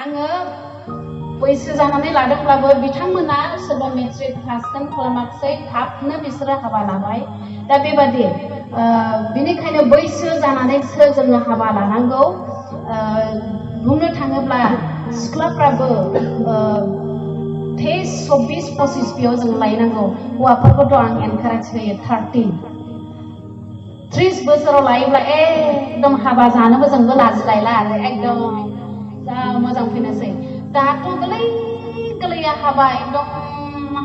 आङो बैसो जानानै लादोंब्लाबो बिथांमोना सोरबा मेट्रिक पासखौनो खालामाखिसै थाबनो बिसोरो हाबा लाबाय। दा बेबादि बिनिखायनो बैसो जानानैसो जोङो हाबा लानांगौ। बुंनो थाङोब्ला सिख्लाफ्राबो 23-24 बेयाव जों लायनांगौ। हौवाफोरखौथ' आं एनकारेज होयो 30 बोसोराव लायोब्ला एकदम हाबा जानोबो जोंबो लाजिलायला आरो एकदम जा मोजां फैनोसै। दाथ' गोरलै हाबा एकदम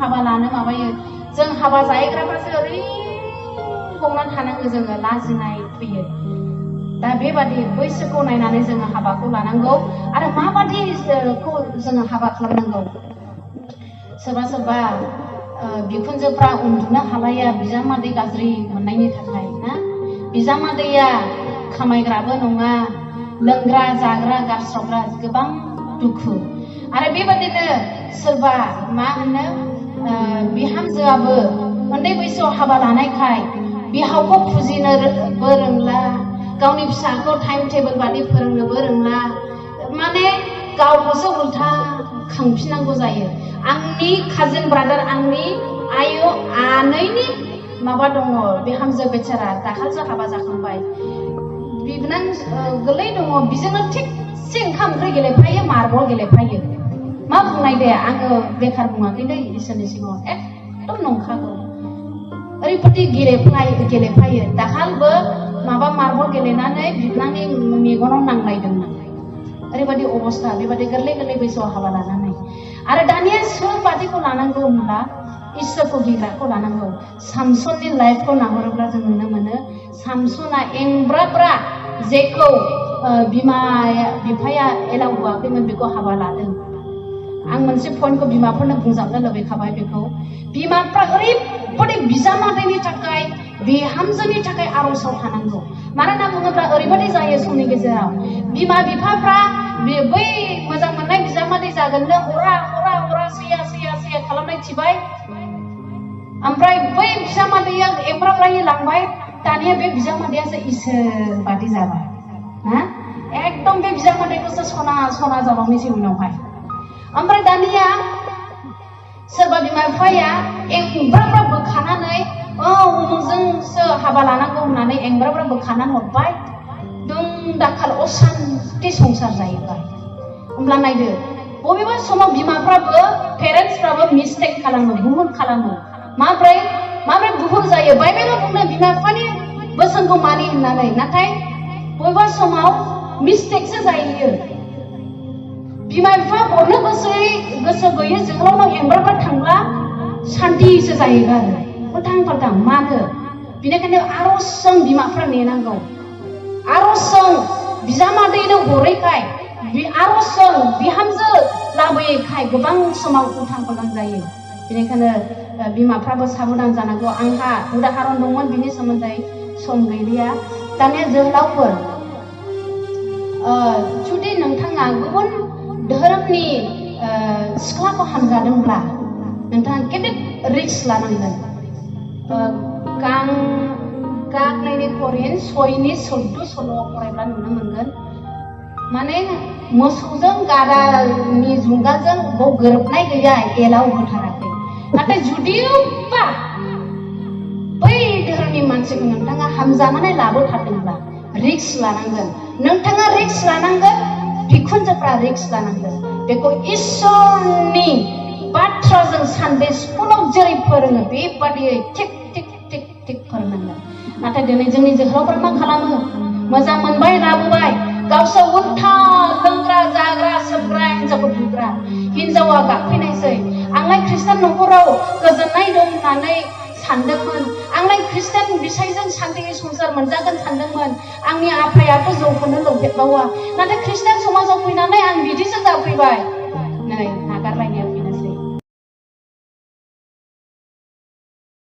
हाबा लानो माबायो। जों हाबा जाहैग्राफ्रासो ओरै गंनानै थानांगौ, जोङो लाजिनाय फैयो। दा बेबादि बैसोखौ नायनानै जोङो हाबाखौ लानांगौ आरो माबादिखौ जोङो हाबा खालामनांगौ। सोरबा सोरबा बिखुनजोफ्रा उन्दुनो हालाया बिजामादै गाज्रि मोननायनि थाखाय ना, बिजामादैया खामायग्राबो नङा, लोंग्रा जाग्रा गारस्रावग्रा, गोबां दुखु। आरो बेबादिनो सोरबा मा होनो बिहामजोआबो उन्दै बैसोआव हाबा लानायखाय बिहावखौ फुजिनोबो रोंला, गावनि फिसाखौ टाइम टेबोल बादि फोरोंनोबो रोंला, माने गावखौसो उल्था खांफिननांगौ जायो। आंनि काजिन ब्रादार, आंनि आयौ आनैनि माबा दङ, बिहामजो बेचारा दाखालिसो हाबा जाखांबाय। बिबोनां गोरलै दङ, बिजोंनो थिगसे ओंखाम ओंख्रि गेलेफायो, मार्बल गेलेफायो। मा बुंनाय दे, आङो बेखार बुङाखै दै, इसोरनि सिगाङाव एकदम नंखागौ। ओरैबादि गेलेफायो। दाखालिबो माबा मार्बल गेलेनानै बिबोनांनि मेगनाव नांलायदोंमोन। ओरैबादि अबस्था, बेबादि गोरलै बैसोआव हाबा लानानै। आरो दानिया सोरबादिखौ लानांगौ होनब्ला इसोरखौ गिग्राखौ लानांगौ। सामसननि लाइफखौ नाहरोब्ला जों नुनो मोनो, सामसना एंब्राब्रा जेखौ बिफाया एलाव होआखैमोन बेखौ हाबा लादों। आं मोनसे पइन्टखौ बिमाफोरनो बुंजाबनो लुबैखाबाय। बेखौ बिमाफ्रा ओरैबादि बिजामादैनि थाखाय, बिहामजोनि थाखाय आर'जआव थानांगौ। मानो होनना बुङोब्ला ओरैबादि जायो समनि गेजेराव, बिमा बिफाफ्रा बै मोजां मोननाय बिजामादै जागोननो हरा सैया खालामनाय थिबाय, ओमफ्राय बै बिजामादैया एंब्राब्रायै लांबाय। दानिया बे बिजामादैयासो इसोर बादि जाबाय ना, एकदम बे बिजामादैखौसो सना जाबावनोसै उनावहाय। ओमफ्राय दानिया सोरबा बिमा बिफाया एंब्राब्रा बोखानानै उमुखजोंसो हाबा लानांगौ होननानै एंब्राब्रा बोखानानै हरबाय। दुम दाखाल असान्ति संसार जाहैबाय। होमब्ला नायदो, बबेबा समाव बिमाफ्राबो, पेरेन्टसफ्राबो मिस्टेक खालामो, भुल खालामो। माब्रै भुल जायो? बाइबेलाव बुंनो बिमा बिफानि बोसोनखौ मानि होननानै, नाथाय बबेबा समाव मिस्टेकसो जायो। बिमा बिफा हरनो गोसो गैयै जोहोलावनाव एंब्राब्रा थांब्ला सान्तिसो जाहैबाय आरो उल्थां फाल्थां। मानो? बेनिखायनो आर'जजों बिमाफ्रा नेनांगौ। आर'जजों बिजामादैनो हरैखाय, आर'जजों बिहामजो लाबोयैखाय गोबां समाव उल्थां फाल्थां जायो। बेनिखायनो बिमाफ्राबो साबधान जानांगौ। आंहा उदाहरन दंमोन, बिनि सोमोन्दै सम गैलिया। दानिया जोहोलावफोर, जुदि नोंथाङा गुबुन धोरोमनि सिख्लाखौ हामजादोंब्ला नोंथाङा गेदेर रिक्स लानांगोन। गांनैनि करिन 6:14 सल'आव फरायब्ला नुनो मोनगोन, माने मोसौजों गादानि जुंगालजों गोरोबनाय गैया, एलाव होथाराखै। नाथाय जुदिबा बै धोरोमनि मानसिखौ नोंथाङा हामजानानै लाबोथारदोंब्ला रिक्स लानांगोन। नोंथाङा रिक्स लानांगोन, बिखुनजोफ्रा रिक्स लानांगोन। बेखौ इसोरनि बाथ्राजों सानडे स्कुलाव जेरै फोरोङो बेबादियै थिक फोरोंनांगोन। नाथाय दिनै जोंनि जोहोलावफ्रा मा खालामो? मोजां मोनबाय, लाबोबाय, गावसोर उल्था लोंग्रा जाग्रा सोबग्रा, हिनजावखौ बुग्रा। हिनजावा गाबफैनायसै, आंलाय खृष्टान न'खराव गोजोननाय दं होननानै सानदोंमोन, आंलाय खृष्टान बिसायजों सान्तिनि संसार मोनजागोन सानदोंमोन, आंनि आफायाथ' जौखौनो लोंफेरबावा, नाथाय खृष्टान समाजाव फैनानै आं बिदिसो जाफैबाय। नै